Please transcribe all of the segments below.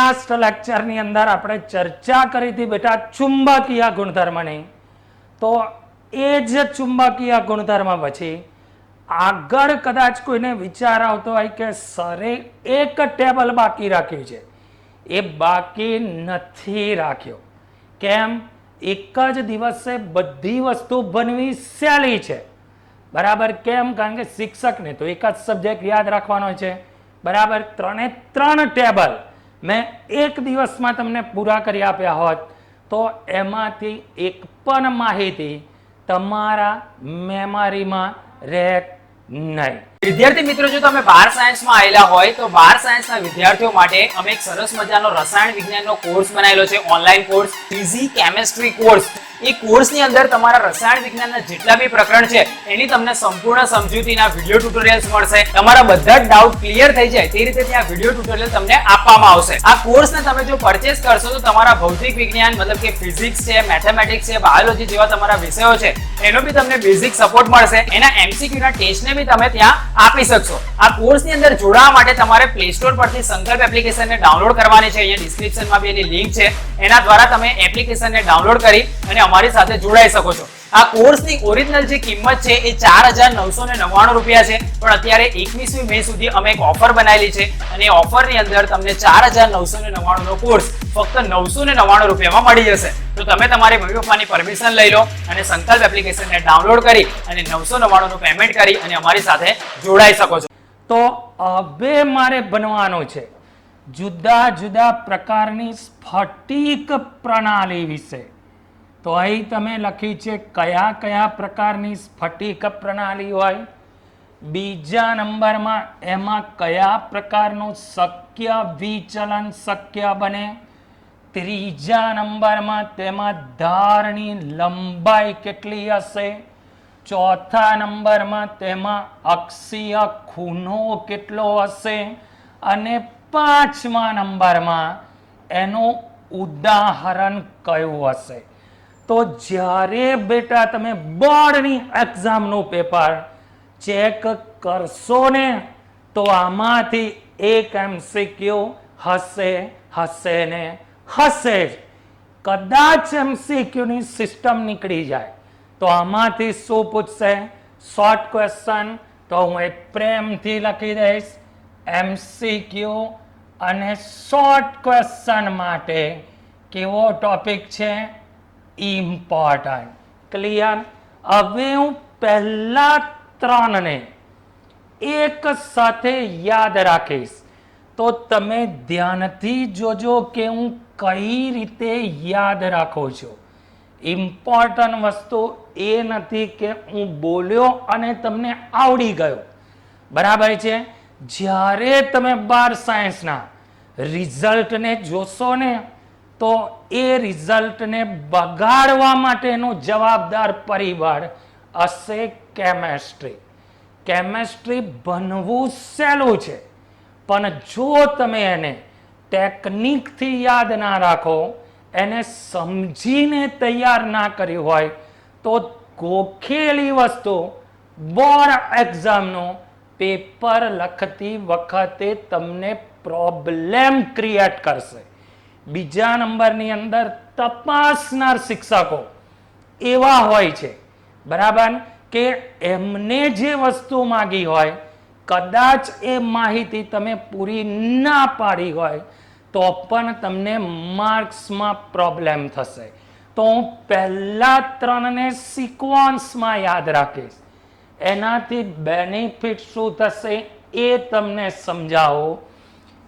Last લેક્ચરની અંદર આપણે ચર્ચા કરી હતી બેટા ચુંબકીય ગુણધર્મની. તો એ જ ચુંબકીય ગુણધર્મ પછી આગળ કદાચ કોઈને વિચાર આવતો હોય કે સરે એક ટેબલ બાકી રાખ્યું છે, એ બાકી નથી રાખ્યો. કેમ? એક જ દિવસે બધી વસ્તુ બનવી સહેલી છે. બરાબર? કેમ? કારણ કે શિક્ષકને તો એક જ સબ્જેક્ટ યાદ રાખવાનો છે. બરાબર? 3 ટેબલ મેં એક દિવસમાં તમને પૂરા કરી આપ્યા હોત તો એમાંથી એક પણ માહિતી તમારા મેમરીમાં રહે નહીં. વિદ્યાર્થી મિત્રો, જો તમે બાર સાયન્સમાં આવેલા હોય તો બાર સાયન્સના વિદ્યાર્થીઓ માટે અમે એક સરસ મજાનો રસાયણ વિજ્ઞાનનો કોર્સ બનાવેલો છે, online course physics chemistry course. એ કોર્સની અંદર તમારા રસાયણ વિજ્ઞાનના જેટલા બી પ્રકરણ છે એની તમને સંપૂર્ણ સમજૂતીના વિડીયો ટ્યુટોરિયલ્સ મળશે. તમારા બધા જ ડાઉટ ક્લિયર થઈ જાય તે રીતે ત્યાં વિડીયો ટ્યુટોરિયલ તમને આપવામાં આવશે. આ કોર્સને તમે જો પરચેસ કરશો તો તમારા ભૌતિક વિજ્ઞાન મતલબ કે ફિઝિક્સ છે, મેથેમેટિક્સ છે, બાયોલોજી જેવા તમારા વિષયો છે એનો બી તમને બેઝિક સપોર્ટ મળશે. એના એમસીક્યુના ટેસ્ટને બી તમે ત્યાં આપી શકશો. આ કોર્સની અંદર જોડાવા માટે તમારે પ્લે સ્ટોર પરથી સંકલ્પ એપ્લિકેશનને ડાઉનલોડ કરવાની છે. અહીંયા ડિસ્ક્રિપ્શનમાં બી એની લિંક છે, એના દ્વારા તમે એપ્લિકેશનને ડાઉનલોડ કરી અને અમારી સાથે જોડાઈ શકો છો. આ કોર્સની ઓરિજિનલ જે કિંમત છે એ 4,999 રૂપિયા છે, પણ અત્યારે 21મી મે સુધી અમે એક ઓફર બનાવેલી છે અને એ ઓફરની અંદર તમને 4,999 નો કોર્સ ફક્ત 999 રૂપિયામાં મળી જશે. તો તમે તમારી મમ્મી પપ્પાની પરમિશન લઈ લો અને સંકલ્પ એપ્લિકેશનને ડાઉનલોડ કરી અને 999 નું પેમેન્ટ કરી અને અમારી સાથે જોડાઈ શકો છો. તો હવે મારે બનવાનું છે જુદા જુદા પ્રકારની સ્ફટિક પ્રણાલી વિશે. તો અહીં તમે લખી છે કયા કયા પ્રકારની સ્ફટિક પ્રણાલી હોય. બીજા નંબરમાં એમાં કયા પ્રકારનું શક્ય વિચલન શક્ય બને. ત્રીજા નંબરમાં તેમાં ધારની લંબાઈ કેટલી હશે. ચોથા નંબરમાં તેમાં અક્ષીય ખૂણો કેટલો હશે. અને પાંચમા નંબરમાં એનું ઉદાહરણ કયું હશે. તો જ્યારે બેટા તમે બોર્ડની એક્ઝામનું પેપર ચેક કરશો ને તો આમાંથી એક એમસીક્યુ હશે ને હશે જ. કદાચ એમસીક્યુની સિસ્ટમ નીકળી જાય તો આમાંથી શું પૂછશે? Short question. તો હું એક પ્રેમથી લખી દઈશ એમસીક્યુ અને શોર્ટ ક્વેશ્ચન માટે કેવો ટોપિક છે? ઇમ્પોર્ટન્ટ. ક્લિયર? હવે હું પહેલા 3 ને એક સાથે યાદ રાખીશ તો તમે ધ્યાનથી જોજો કે હું કઈ રીતે યાદ રાખું છું. ઇમ્પોર્ટન્ટ વસ્તુ એ નથી કે હું બોલ્યો અને તમને આવડી ગયો. બરાબર છે? જ્યારે તમે 12 સાયન્સના રિઝલ્ટને જોશો ને તો એ રિઝલ્ટને બગાડવા માટેનો જવાબદાર પરિબળ હશે કેમેસ્ટ્રી. કેમેસ્ટ્રી ભણવું સહેલું છે, પણ જો તમે એને ટેકનિકથી યાદ ના રાખો, એને સમજીને તૈયાર ના કર્યું હોય તો ગોખેલી વસ્તુ બોર્ડ એક્ઝામનું પેપર લખતી વખતે તમને પ્રોબ્લેમ ક્રિએટ કરશે. બીજા નંબરની અંદર તપાસનાર શિક્ષકો એવા હોય છે, બરાબર, કે એમને જે વસ્તુ માંગી હોય કદાચ એ માહિતી તમે પૂરી ના પાડી હોય તો પણ તમને માર્ક્સમાં પ્રોબ્લેમ થશે. તો હું પહેલા 3 ને સિક્વન્સમાં યાદ રાખીશ. એનાથી બેનિફિટ શું થશે એ તમને સમજાવો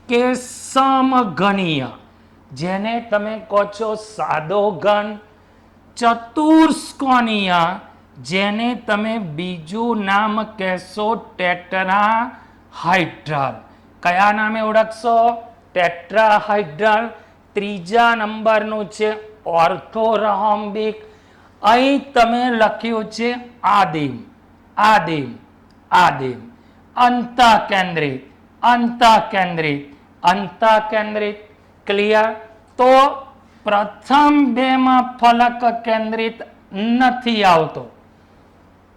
કે સમઘનીય, જેને તમે કહો છો સાદો ઘન, ચતુષ્કોણીય, જેને તમે બીજું નામ કહેશો ટેટ્રાહાઇડ્રલ. કયા નામે ઓળખશો? ટેટ્રાહાઇડ્રલ. ત્રીજા નંબરનું છે ઓર્થોરોમ્બિક. અહીં તમે લખ્યું છે આદિમ, આદિમ, આદિમ. અંતઃકેન્દ્રિત, અંતઃકેન્દ્રિત, અંતઃકેન્દ્રિત. ક્લિયર? તો પ્રથમ 2 માં ફલક કેન્દ્રિત નથી આવતો,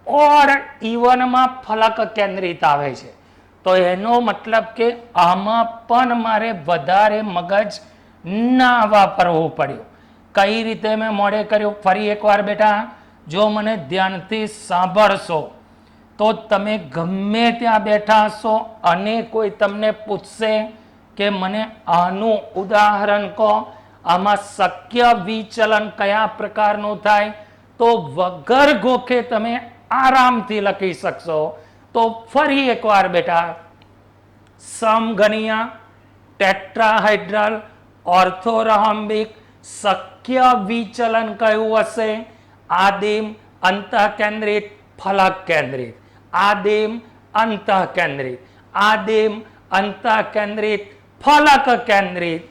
ઓર ઇવનમાં ફલક કેન્દ્રિત આવે છે. તો એનો મતલબ કે આમાં પણ મારે વધારે મગજ ના વાપરવું પડ્યું. કઈ રીતે મેં મોડે કર્યું? ફરી એકવાર બેટા, જો મને ધ્યાનથી સાંભળશો તો તમે ગમે ત્યાં બેઠા હશો અને કોઈ તમને પૂછશે કે મને આનું ઉદાહરણ કહો, આમાં શક્ય વિચલન કયા પ્રકારનું થાય, તો વગર ગોખે તમે આરામથી લખી શકશો. તો ફરી એકવાર બેટા, સમઘનીય, ટેટ્રાહાઇડ્રલ, ઓર્થોરહોમ્બિક, શક્ય વિચલન કયું હશે? આદિમ, અંતઃકેન્દ્રિત, ફલક કેન્દ્રિત. આદિમ, અંતઃકેન્દ્રિત, આદિમ, અંતઃકેન્દ્રિત, ફલક કેન્દ્રિત.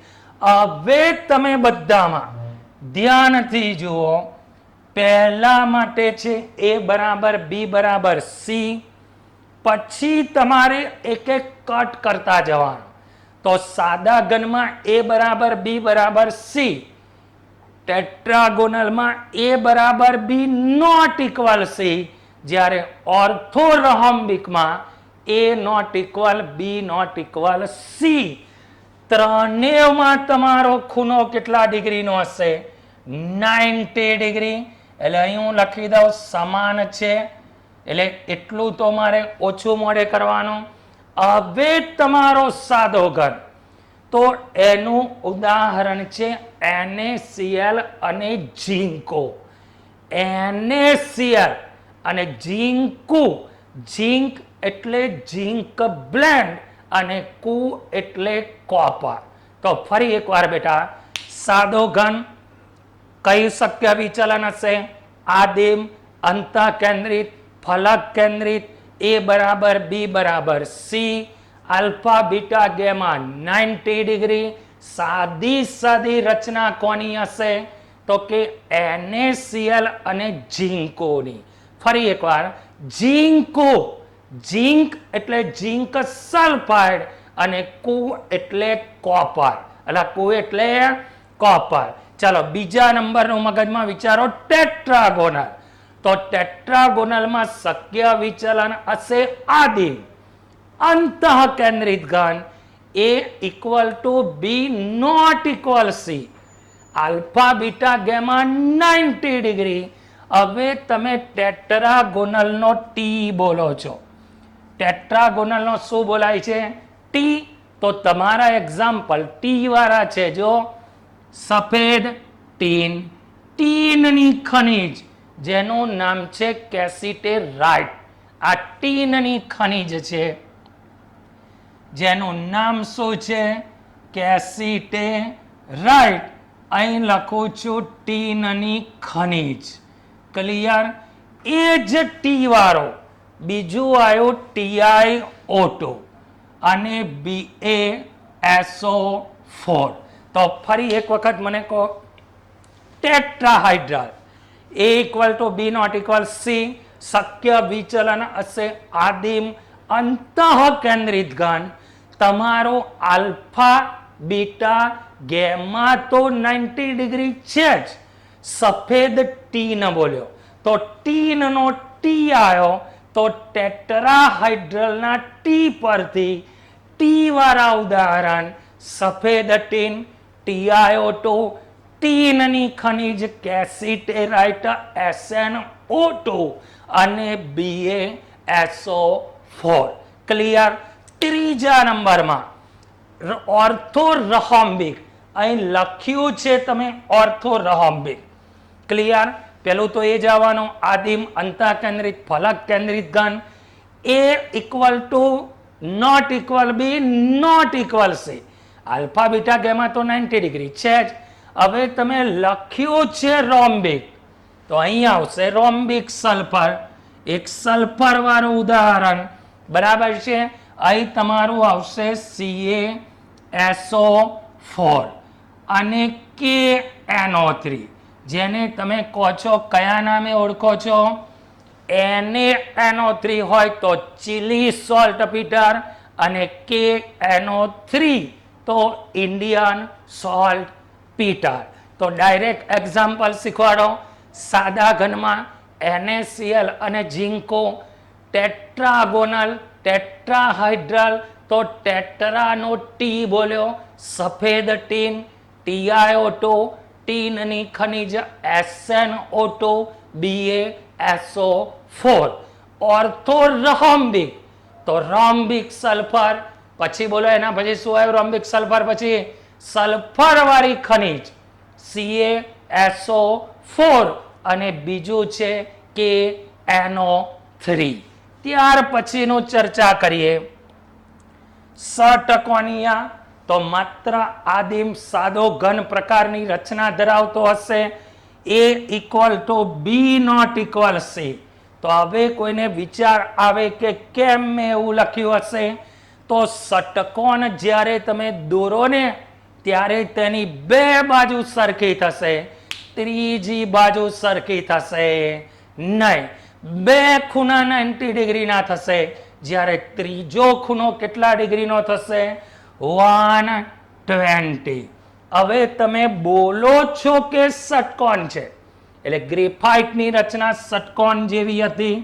હવે તમે બધામાં ધ્યાનથી જુઓ. પહેલા માટે છે a બરાબર b બરાબર c, પછી તમારે એક એક કટ કરતા જવાનું. તો સાદા ઘનમાં a બરાબર b બરાબર c, ટેટ્રાગોનલમાં a બરાબર b નોટ ઇક્વલ c, જ્યારે ઓર્થોરહોમ્બિકમાં a not equal b not equal c. ત્રણેયમાં તમારો ખૂણો કેટલા ડિગ્રીનો હશે? 90 ડિગ્રી. એટલે અહીં હું લખી દઉં સમાન છે, એટલે એટલું તો મારે ઓછું મોડે કરવાનું. હવે તમારો સાદો ઘન, તો એનું ઉદાહરણ છે NaCl અને ઝીંકો. NaCl અને ઝીંકુ. ઝીંક એટલે ઝીંક બ્લેન્ડ અને કુ એટલે કોપર. તો ફરી એકવાર બેટા, સાદો ઘન કઈ શક્ય વિચલન હશે? આદિમ, અંતઃકેન્દ્રિત, ફલક કેન્દ્રિત, a બરાબર b બરાબર c, alpha beta gamma 90 degree. સાદી સાદી રચના કોની હશે? તો કે NaCl અને ઝીંકોની. ફરી એકવાર, ઝીંકો. ઝીંક એટલે ઝીંક સલ્ફાઇડ અને કુ એટલે કોપર. એટલે કુ એટલે કોપર. ચાલો બીજા નંબરનું મગજમાં વિચારો, ટેટ્રાગોનલ. તો ટેટ્રાગોનલમાં શક્ય વિચલન હશે આદિમ, અંતઃકેન્દ્રિત ઘન, a equal to b not equal c, alpha beta gamma 90 degree. હવે તમે ટેટ્રાગોનલનો ટી બોલો છો. ટેટ્રાગોનલનો શું બોલાય છે? ટી. તો તમારા એક્ઝામ્પલ ટી વાળા છે. જો સફેદ ટીન, ટીનની ખનિજ જેનું નામ છે કેસિટેરાઇટ. આ ટીનની ખનિજ છે જેનું નામ શું છે? કેસિટેરાઇટ. અહીં લખું છું ટીનની ખનિજ. ક્લિયર? એ જ ટી વાળો બીજું આવ્યું TiO2 અને BaSO4. તો ફરી એક વખત મને કહો, tetrahedral, a equal to b not equal c, શક્ય વિચલન હશે આદિમ, અંતઃકેન્દ્રિત ઘન. તમારો આલ્ફા બીટા ગેમા તો 90 ડિગ્રી છે જ. સફેદ ટીન બોલ્યો તો ટીનનો ટી આવ્યો, તો ટેટ્રાહાઇડ્રલના ટી પરથી ટી વાળા ઉદાહરણ સફેદ ટીન, TiO2, ટીનની ખનિજ કેસિટેરાઇટ SnO2 અને BaSO4. ક્લિયર? ત્રીજા નંબરમાં ઓર્થોરહોમ્બિક. અહીં લખ્યું છે તમે ઓર્થોરહોમ્બિક. ક્લિયર? પેલું તો એ જ આવવાનું, આદિમ, અંતઃકેન્દ્રિત, ફલક કેન્દ્રિત ઘન, a equal to not equal b not equal c, alpha beta gamma તો 90 ડિગ્રી છે જ. હવે તમે લખ્યું છે રોમ્બિક, તો અહીં આવશે રોમ્બિક સલ્ફર, એક સલ્ફર વાળું ઉદાહરણ. બરાબર છે? અહીં તમારું આવશે CaSO4 અને KNO3, જેને તમે કહો છો કયા નામે ઓળખો છો? NaNO3 હોય તો ચીલી સોલ્ટ પીટર અને KNO3 તો ઇન્ડિયન સોલ્ટ પીટર. તો ડાયરેક્ટ એક્ઝામ્પલ શીખવાડો. સાદા ઘનમાં NaCl અને ઝીંકો, ટેટ્રાગોનલ, ટેટ્રાહાઇડ્રલ, તો ટેટ્રાનો ટી બોલ્યો, સફેદ ટીન, TiO2 ટીનની ખનિજ SnO2 BaSO4 ઓર્થોરોમ્બિક તો રોમ્બિક સલ્ફર પછી બોલો એના પછી શું આવ્યું રોમ્બિક સલ્ફર પછી સલ્ફર વાળી ખનિજ CaSO4 અને બીજું છે KNO3 ત્યાર પછીનું ચર્ચા કરીએ ષટકોણિયા તો માત્ર આદિમ સાદો ઘન પ્રકારની રચના ધરાવતો હશે A equal to B not equal C તો હવે કોઈને વિચાર આવે કે કેમ મેં એવું લખ્યું હશે તો ષટકોણ જ્યારે તમે દોરો ને ત્યારે તેની બે બાજુ સરખી થશે ત્રીજી બાજુ સરખી થશે નહીં બે ખૂણા 90 ડિગ્રીના થશે જ્યારે ત્રીજો ખૂણો કેટલા ડિગ્રીનો થશે 120 હવે તમે બોલો છો કે ષટકોણ છે એટલે ગ્રેફાઇટની રચના ષટકોણ જેવી હતી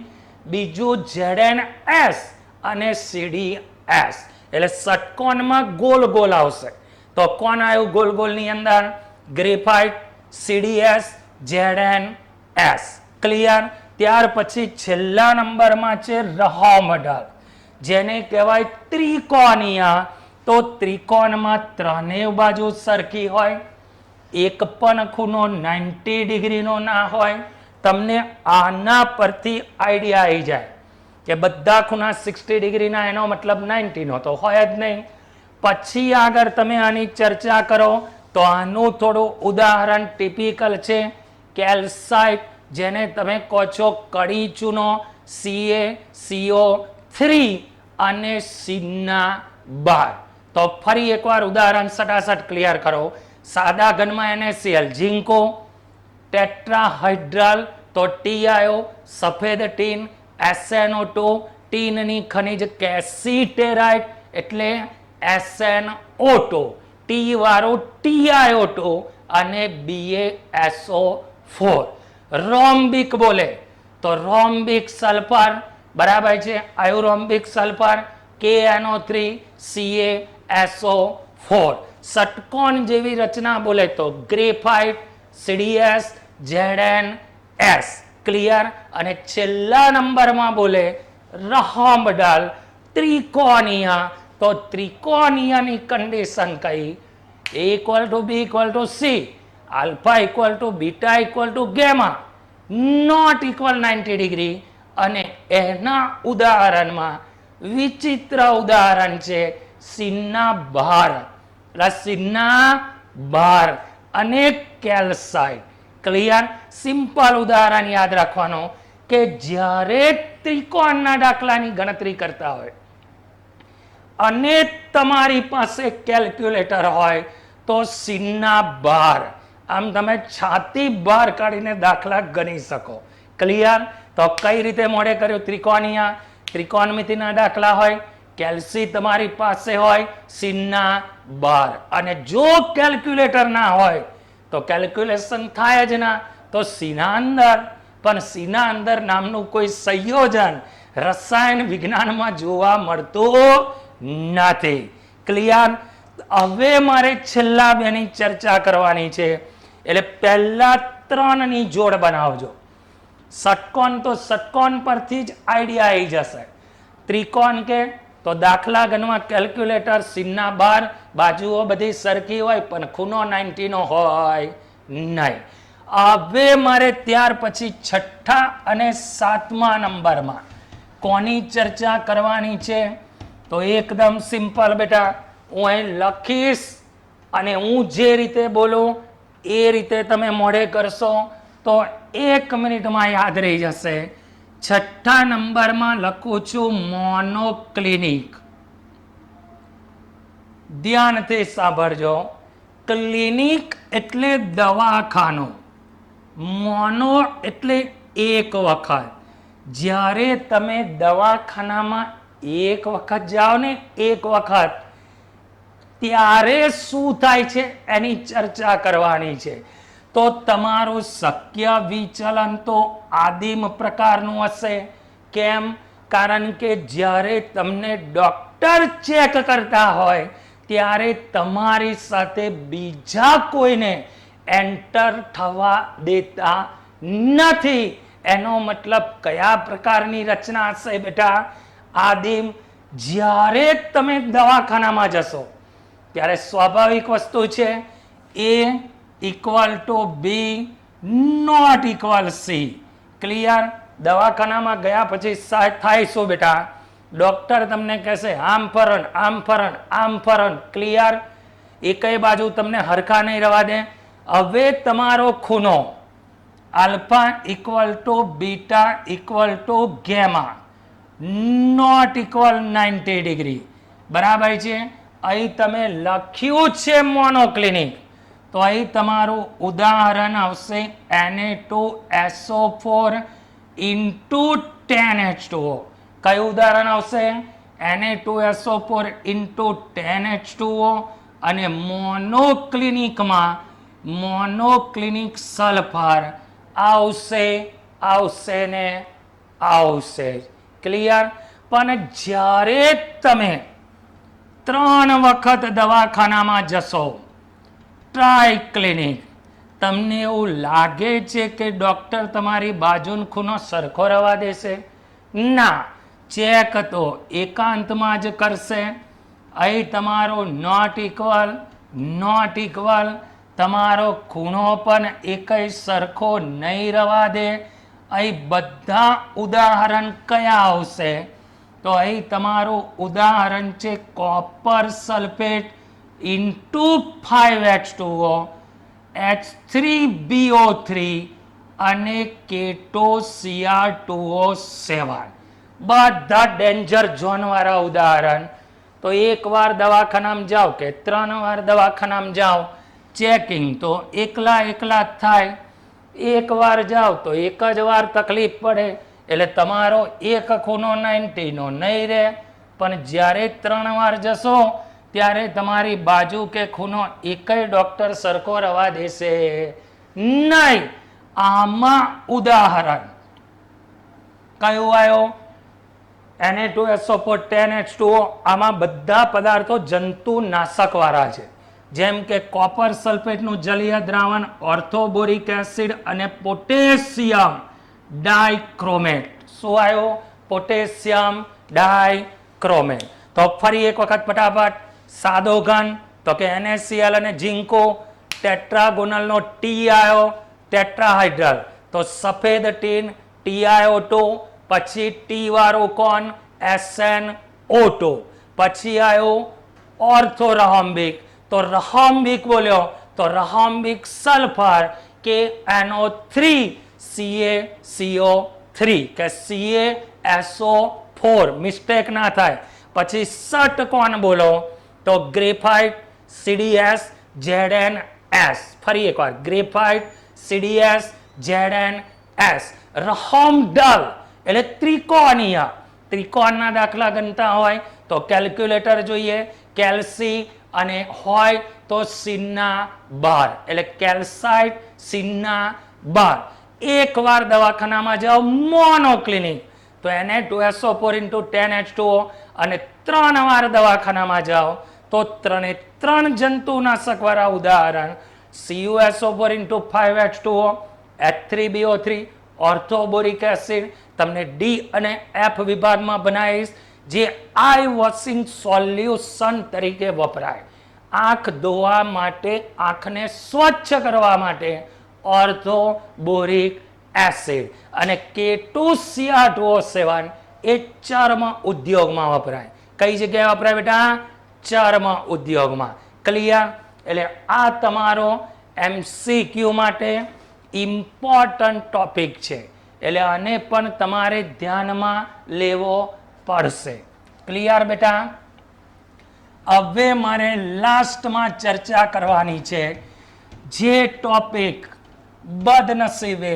બીજું ZnS અને CdS એટલે ષટકોણમાં ગોલ ગોલ આવશે તો કોણ આવ્યું ગોલ ગોલની અંદર ગ્રેફાઇટ CdS ZnS ક્લિયર ત્યાર પછી છેલ્લા નંબરમાં છે રહોમડલ જેને કહેવાય ત્રિકોણીય તો ત્રિકોણમાં ત્રણેય બાજુ સરખી હોય એક પણ ખૂણો 90 ડિગ્રીનો ના હોય તમને આના પરથી આઈડિયા આવી જાય કે બધા ખૂણા 60 ડિગ્રીના એનો મતલબ 90 નો તો હોય જ નહીં પછી આગળ તમે આની ચર્ચા કરો તો આનું થોડું ઉદાહરણ ટિપિકલ છે કેલ્સાઇટ જેને તમે કહો છો કડી ચૂનો CaCO3 અને સિન્નાબાર તો ફરી એકવાર ઉદાહરણ સટાસટ ક્લિયર કરો સાદા ઘનમાં NaCl ઝીંકો ટેટ્રાહાઇડ્રલ તો TiO સફેદ ટીન SnO2 ટીનની ખનિજ કેસીટેરાઇટ એટલે SnO2 ટી વાળો TiO2 અને BaSO4 રોમ્બિક બોલે તો રોમ્બિક સલ્ફર બરાબર છે આયુરોમ્બિક સલ્ફર KNO3 CaSO4 ષટકોણ જેવી રચના બોલે તો ગ્રેફાઇટ CdS ZnS ક્લિયર અને છેલ્લા નંબરમાં બોલે રહોમડલ ત્રિકોણીય તો ત્રિકોણીયની કન્ડિશન કઈ A equal to B equal to C alpha equal to beta equal to gamma not equal 90 degree અને એના ઉદાહરણમાં વિચિત્ર ઉદાહરણ છે સિન્નાબાર સિન્નાબાર અને કેલ્સાઇટ ક્લિયર સિમ્પલ ઉદાહરણ યાદ રાખવાનું કે જ્યારે ત્રિકોણના દાખલાની ગણતરી કરતા હોય અને તમારી પાસે કેલ્ક્યુલેટર હોય તો સિન્નાબાર આમ તમે છાતી બહાર કાઢીને દાખલા ગણી શકો ક્લિયર તો કઈ રીતે મોડે કર્યું ત્રિકોણીય ત્રિકોણમિતિના દાખલા હોય કેલ્સી તમારી પાસે હોય સિન્નાબાર અને જો કેલ્ક્યુલેટર ના હોય તો કેલ્ક્યુલેશન થાય જ ના તો સીના અંદર પણ સીના અંદર નામનું કોઈ સંયોજન રસાયણ વિજ્ઞાનમાં જોવા મળતું નથી ક્લિયર હવે મારે છેલ્લા બેની ચર્ચા કરવાની છે એટલે પહેલા ત્રણની જોડ બનાવજો ષટકોણ તો ષટકોણ પરથી જ આઈડિયા આવી જશે ત્રિકોણ કે તો દાખલા ગણવા કેલ્ક્યુલેટર સિન્નાબાર બાજુઓ બધી સરખી હોય પણ ખૂણો 90 નો હોય નહીં હવે મારે ત્યાર પછી છઠ્ઠા અને સાતમા નંબરમાં કોની ચર્ચા કરવાની છે તો એકદમ સિમ્પલ બેટા હું અહીં લખીશ અને હું જે રીતે બોલું એ રીતે તમે મોઢે કરશો તો 1 મિનિટમાં યાદ રહી જશે છઠ્ઠા નંબરમાં લખું છું મોનોક્લિનિક ધ્યાનથી સાંભળજો ક્લિનિક એટલે દવાખાનું મોનો એટલે એક વખત જ્યારે તમે દવાખાનામાં એક વખત જાઓ ને એક વખત ત્યારે શું થાય છે એની ચર્ચા કરવાની છે તો તમારું શક્ય વિચલન તો આદિમ પ્રકારનું હશે કેમ કારણ કે જ્યારે તમને ડોક્ટર ચેક કરતા હોય ત્યારે તમારી સાથે બીજા કોઈને એન્ટર થવા દેતા નથી. એનો મતલબ કયા પ્રકારની રચના હશે બેટા? આદિમ, જ્યારે તમે દવાખાનામાં જશો ત્યારે સ્વાભાવિક વસ્તુ છે A equal to B not equal C. Clear? દવાખાનામાં ગયા પછી થાય શું બેટા? ડોક્ટર તમને કહેશે આમ ફરણ, આમ ફરણ, આમ ફરણ. ક્લિયર? એકેય બાજુ તમને હરખા નહીં રવા દે. હવે તમારો ખૂણો alpha equal to beta equal to gamma not equal 90 degree. બરાબર છે? અહીં તમે લખ્યું છે મોનોક્લિનિક, તો અહીં તમારું ઉદાહરણ આવશે Na2SO4 ઇન્ટુ 10H2O. કયું ઉદાહરણ આવશે? Na2SO4 into 10H2O. અને મોનોક્લિનિક સલ્ફર આવશે ને આવશે. ક્લિયર? પણ જ્યારે તમે 3 વખત દવાખાનામાં જશો, ટ્રાયક્લિનિક, તમને એવું લાગે છે કે ડોક્ટર તમારી બાજુનો ખૂણો સરખો રવા દેશે? ના. ચેક તો એકાંતમાં જ કરશે. અહીં તમારો નોટ ઇક્વલ, તમારો ખૂણો પણ એકય સરખો નહીં રવા દે. અહીં બધા ઉદાહરણ કયા આવશે? તો અહીં તમારું ઉદાહરણ છે copper sulphate into 5H2O, H3BO3 અને K2Cr2O7. બધા ડેન્જર ઝોન વાળા ઉદાહરણ. તો એકવાર દવાખાનામાં જાઓ કે 3 વાર દવાખાનામાં જાઓ, ચેકિંગ તો એકલા થાય. એક વાર જાઓ તો એક જ વાર તકલીફ પડે, એટલે તમારો એક ખૂણો 90 નો નહીં રહે. પણ જ્યારે 3 વાર જશો ત્યારે તમારી બાજુ કે ખૂણો એકય ડોક્ટર સરખો રવા દેશે નહીં. આમાં ઉદાહરણ કયું આવ્યો? Na2SO4 10H2O. આમાં બધા પદાર્થો જંતુનાશક વાળા છે, જેમ કે કોપર સલ્ફેટનું જલીય દ્રાવણ, ઓર્થોબોરિક એસિડ અને પોટેશિયમ ડાયક્રોમેટ. શું આવ્યો? Potassium dichromate. તો ફરી એક વખત ફટાફટ સાદો ઘન, તો કે NaCl અને ઝીંકો. ટેટ્રાગોનલનો ટી આવ્યો, ટેટ્રાહાઇડ્રલ, તો સફેદ ટીન TiO2. પછી ટી વાળું કોણ? SnO2. પછી આવ્યો ઓર્થોરહોમ્બિક, તો રહોમ્બિક બોલ્યો તો રહોમ્બિક સલ્ફર KNO3 CaCO3 કે CaSO4, મિસ્ટેક ના થાય. પછી સટ કોણ બોલો? તો ગ્રેફાઇટ CdS ZnS. ફરી એકવાર ગ્રેફાઇટ CdS ZnS. રહોમ્ડલ એટલે ત્રિકોણીય. ત્રિકોણના દાખલા ગણતા હોય તો કેલ્ક્યુલેટર જોઈએ. કેલ્સી અને હોય તો સિન્ના 12, એટલે કેલ્સાઇટ સિન્ના 12. એકવાર દવાખાનામાં જાઓ મોનોક્લિનિક, તો Na2SO4 ઇન્ટુ 10H2O. અને 3 વાર દવાખાનામાં જાઓ તો 3 જંતુનાશક વાળા ઉદાહરણ CuSO4 into 5H2O, H3BO3, orthoboric acid. તમને ડી અને એફ વિભાગમાં બનાવીશ, જે આઈ વોશિંગ સોલ્યુશન તરીકે વપરાય. આંખ ધોવા માટે, આંખને સ્વચ્છ કરવા માટે ઓર્થોબોરિક એસિડ. અને K2Cr2O7 એ ચર્મ ઉદ્યોગમાં વપરાય. કઈ જગ્યાએ વપરાય બેટા? ચર્મ ઉદ્યોગમાં. ક્લિયર? એટલે આ તમારો MCQ માટે ઇમ્પોર્ટન્ટ ટોપિક છે, એટલે આને પણ તમારે ધ્યાનમાં લેવો પડશે. ક્લિયર બેટા? હવે મારે લાસ્ટમાં ચર્ચા કરવાની છે, જે ટોપિક બદનસીબે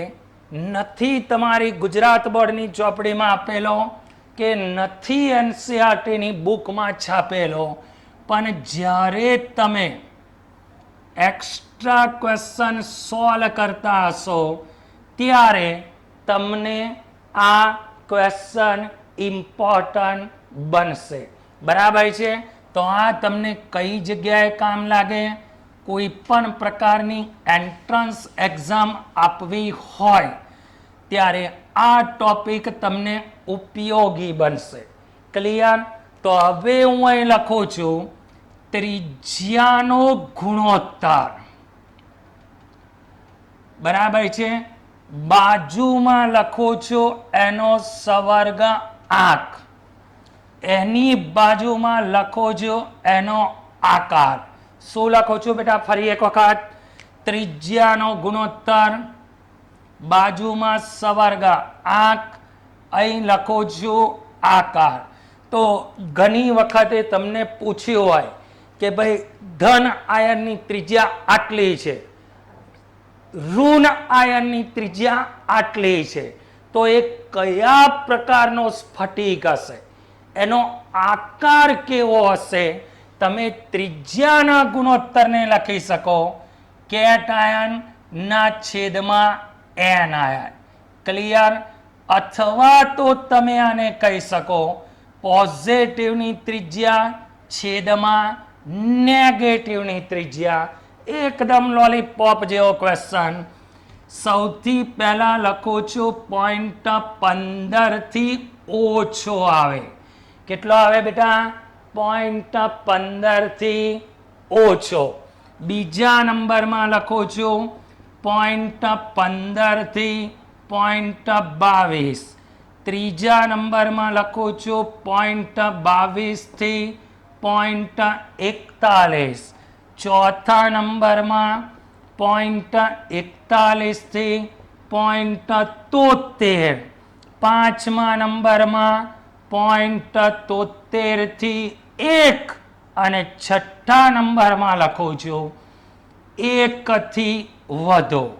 નથી તમારી ગુજરાત બોર્ડની ચોપડીમાં આપેલો કે નથી NCERTની બુકમાં છાપેલો, પણ જ્યારે તમે એક્સ્ટ્રા ક્વેશ્ચન સોલ્વ કરતા હશો ત્યારે તમને આ ક્વેશ્ચન ઇમ્પોર્ટન્ટ બનશે. બરાબર છે? તો આ તમને કઈ જગ્યાએ કામ લાગે? કોઈ પણ પ્રકારની એન્ટ્રન્સ એક્ઝામ આપવી હોય ત્યારે આ ટોપિક તમને ઉપયોગી બનશે. ક્લિયર? તો હવે હું અહીં લખું છું ત્રિજ્યાનો ગુણોત્તર. બરાબર છે? બાજુમાં લખું છું એનો સવર્ગ આંક, એની બાજુમાં લખો છો એનો આકાર. શું લખો છો બેટા? ફરી એક વખત, ત્રિજ્યાનો ગુણોત્તર, બાજુમાં સવર્ગ આંક, અહીં લખો છો આકાર. તો ઘણી વખતે તમને પૂછ્યું હોય કે ભાઈ ધન આયનની ત્રિજ્યા આટલી છે, ઋણ આયનની ત્રિજ્યા આટલી છે, તો એ કયા પ્રકારનો સ્ફટિક હશે, એનો આકાર કેવો હશે? તમે ત્રિજ્યાના ગુણોત્તરને લખી શકો કેટ આયન ના છેદમાં એન આયન. ક્લિયર? અથવા તો તમે આને કહી શકો પોઝિટિવની ત્રિજ્યા છેદમાં નેગેટિવની ત્રિજ્યા. એકદમ લોલીપોપ જેવો ક્વેશ્ચન. સૌથી પહેલા લખું છું 0.15 થી ઓછો આવે. કેટલો આવે બેટા? 0.15 થી ઓછો. બીજા નંબરમાં લખું છું 0.15 થી 0.22. ત્રીજા નંબરમાં લખું છું 0.22 થી 0.41. ચોથા નંબરમાં 0.41 થી 0.73. પાંચમા નંબરમાં 0.73 થી 1 અને છઠ્ઠા નંબરમાં લખું છું 1 થી વધુ.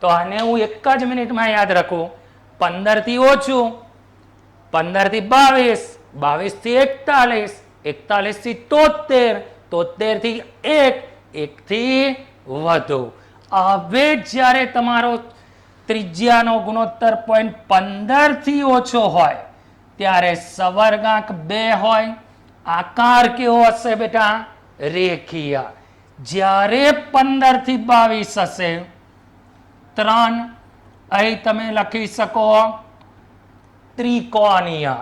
તો આને હું એક જ મિનિટમાં યાદ રાખું. 15 થી ઓછું, 15 થી 22, 22 થી 41, 41 થી 73, 73 થી 1, 1 થી વધુ. હવે જ્યારે તમારો ત્રિજ્યાનો ગુણોત્તર 0.15 થી ઓછો હોય ત્યારે સવર્ગાંક 2 હોય. આકાર કેવો હશે બેટા? રેખીય. જ્યારે 15 થી 22 હશે 3. અહીં તમે લખી શકો ત્રિકોણીય.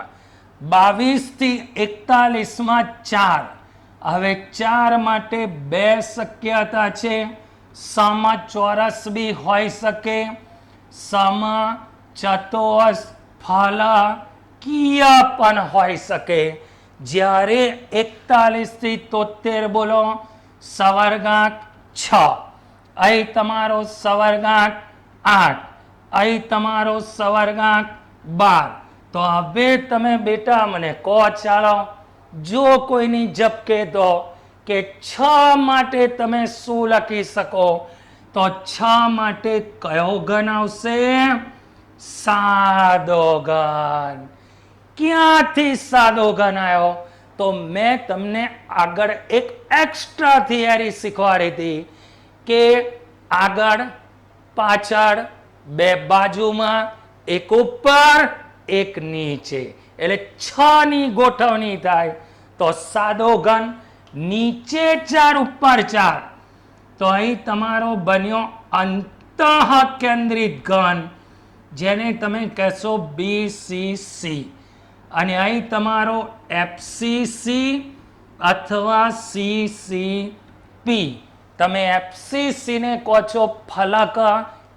22 થી 41 માં 4. હવે 4 માટે 2 શક્યતા છે. સમચોરસ બી હોઈ શકે, સમચતુષ્ફલકીય પણ હોઈ શકે. જ્યારે 41 થી 73 બોલો સવર્ગાંક 6, અહીં તમારો સવર્ગાંક 8, અહીં તમારો સવર્ગાંક 12. તો હવે તમે બેટા મને કહો, ચાલો જો કોઈની ઝબકે દો કે 6 માટે તમે શું લખી શકો? તો 6 માટે કયો ઘન આવશે? સાદો ઘન. ક્યાંથી સાદો ઘન આવ્યો? તો મેં તમને આગળ એક એક્સ્ટ્રા થિયરી શીખવાડી હતી કે આગળ પાછળ, બે બાજુમાં, એક ઉપર એક નીચે, એટલે 6 ની ગોઠવણી થાય તો સાદો ઘન. નીચે 4 ઉપર 4, તો અહીં તમારો બન્યો અંતઃ કેન્દ્રિત ઘન, જેને તમે કહેશો BCC. અને અહીં તમારો FCC અથવા CCP. તમે FCC ને કહો છો ફલક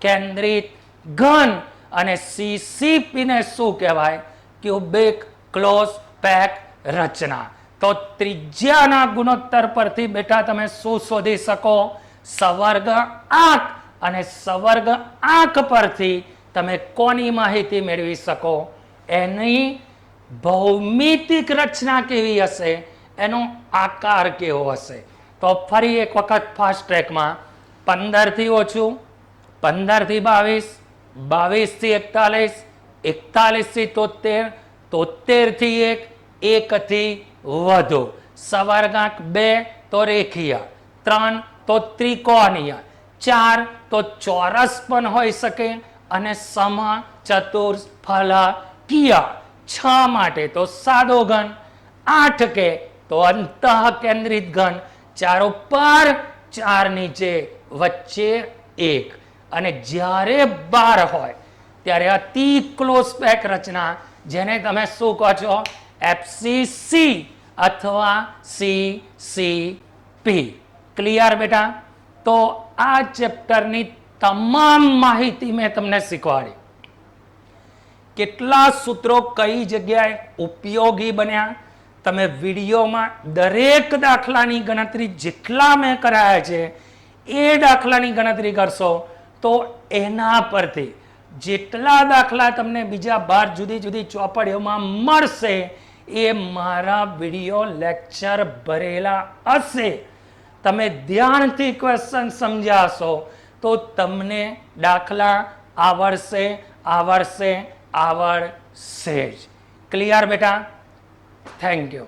કેન્દ્રિત ઘન અને CCP ને શું કહેવાય? ક્યુબિક ક્લોઝ પેક રચના. તો ત્રિજ્યાના ગુણોત્તર પરથી બેટા તમે શું શોધી શકો? સવર્ગ આંક. અને સવર્ગ આંક પરથી તમે કોની માહિતી મેળવી શકો? એની ભૌમિતિક રચના કેવી હશે, એનો આકાર કેવો હશે. તો ફરી એક વખત ફાસ્ટ ટ્રેકમાં 15 થી ઓછું, 15 થી 22, 22 થી 41, 41 થી 73, 73 થી 1, 1 થી વધુ. સવર્ગાંક 2 તો રેખીય, 3 તો ત્રિકોણીય, 4 તો ચોરસ પણ હોઈ શકે અને સમચતુષ્ફલકીય. 6 માટે તો સાદો ઘન, 8 કે તો અંતઃ કેન્દ્રિત ઘન 4 ઉપર 4 નીચે વચ્ચે 1, અને જ્યારે 12 હોય ત્યારે અતિ ક્લોઝ પેક રચના, જેને તમે શું કહો છો, FCC અથવા CCP. ક્લિયર બેટા? તો આ ચેપ્ટરની તમામ માહિતી મેં તમને શીખવાડી. કેટલા સૂત્રો કઈ જગ્યાએ ઉપયોગી બન્યા, તમે વિડીયોમાં દરેક દાખલાની ગણતરી જેટલા મેં કરાયા છે એ દાખલાની ગણતરી કરશો તો એના પરથી જેટલા દાખલા તમને બીજા 12 જુદી જુદી ચોપડીઓમાં મળશે એ મારા વિડીયો લેક્ચર ભરેલા હશે. તમે ધ્યાનથી ક્વેશ્ચન સમજાશો તો તમને દાખલા આવડશે જ. ક્લિયર બેટા? Thank you.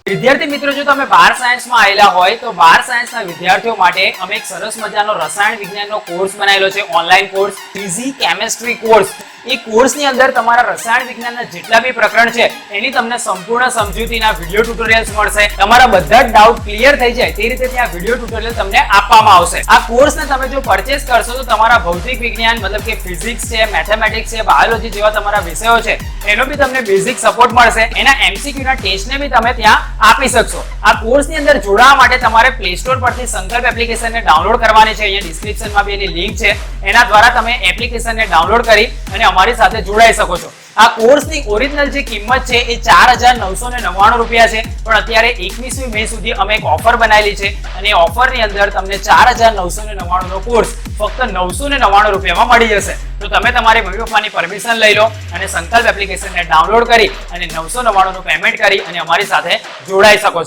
વિદ્યાર્થી મિત્રો, જો તમે 12 સાયન્સમાં આવેલા હોય તો 12 સાયન્સના વિદ્યાર્થીઓ માટે અમે એક સરસ મજાનો રસાયણ વિજ્ઞાનનો કોર્સ બનાવેલો છે, online course, physics chemistry course. એ કોર્સની અંદર તમારા રસાયણ વિજ્ઞાનના જેટલા બી પ્રકરણ છે એની તમને સંપૂર્ણ સમજૂતીના વિડીયો ટ્યુટોરિયલ્સ મળશે. તમારા બધા જ ડાઉટ ક્લિયર થઈ જાય તે રીતે ત્યાં વિડીયો ટ્યુટોરિયલ તમને આપવામાં આવશે. આ કોર્સને તમે જો પરચેસ કરશો તો તમારા ભૌતિક વિજ્ઞાન મતલબ કે ફિઝિક્સ છે, મેથેમેટિક્સ છે, બાયોલોજી જેવા તમારા વિષયો છે એનો બી તમને બેઝિક સપોર્ટ મળશે. એના MCQ ના ટેસ્ટને બી તમે ત્યાં આપી શકશો. આ કોર્સની અંદર જોડાવા માટે તમારે પ્લે સ્ટોર પરથી સંકલ્પ એપ્લિકેશનને ડાઉનલોડ કરવાની છે. અહીંયા ડિસ્ક્રિપ્શનમાં બી એની લિંક છે. એના દ્વારા તમે એપ્લિકેશનને ડાઉનલોડ કરી અને અમારી સાથે જોડાઈ શકો છો. આ કોર્સની ઓરિજિનલ જે કિંમત છે એ 4,999 રૂપિયા છે, પણ અત્યારે 21મી મે સુધી અમે એક ઓફર બનાવેલી છે અને એ ઓફરની અંદર તમને 4,999 નો કોર્સ ફક્ત 999 રૂપિયામાં મળી જશે. તો તમે તમારી મમ્મી પપ્પાની પરમિશન લઈ લો અને સંકલ્પ એપ્લિકેશનને ડાઉનલોડ કરી અને 999 નું પેમેન્ટ કરી અને અમારી સાથે જોડાઈ શકો છો.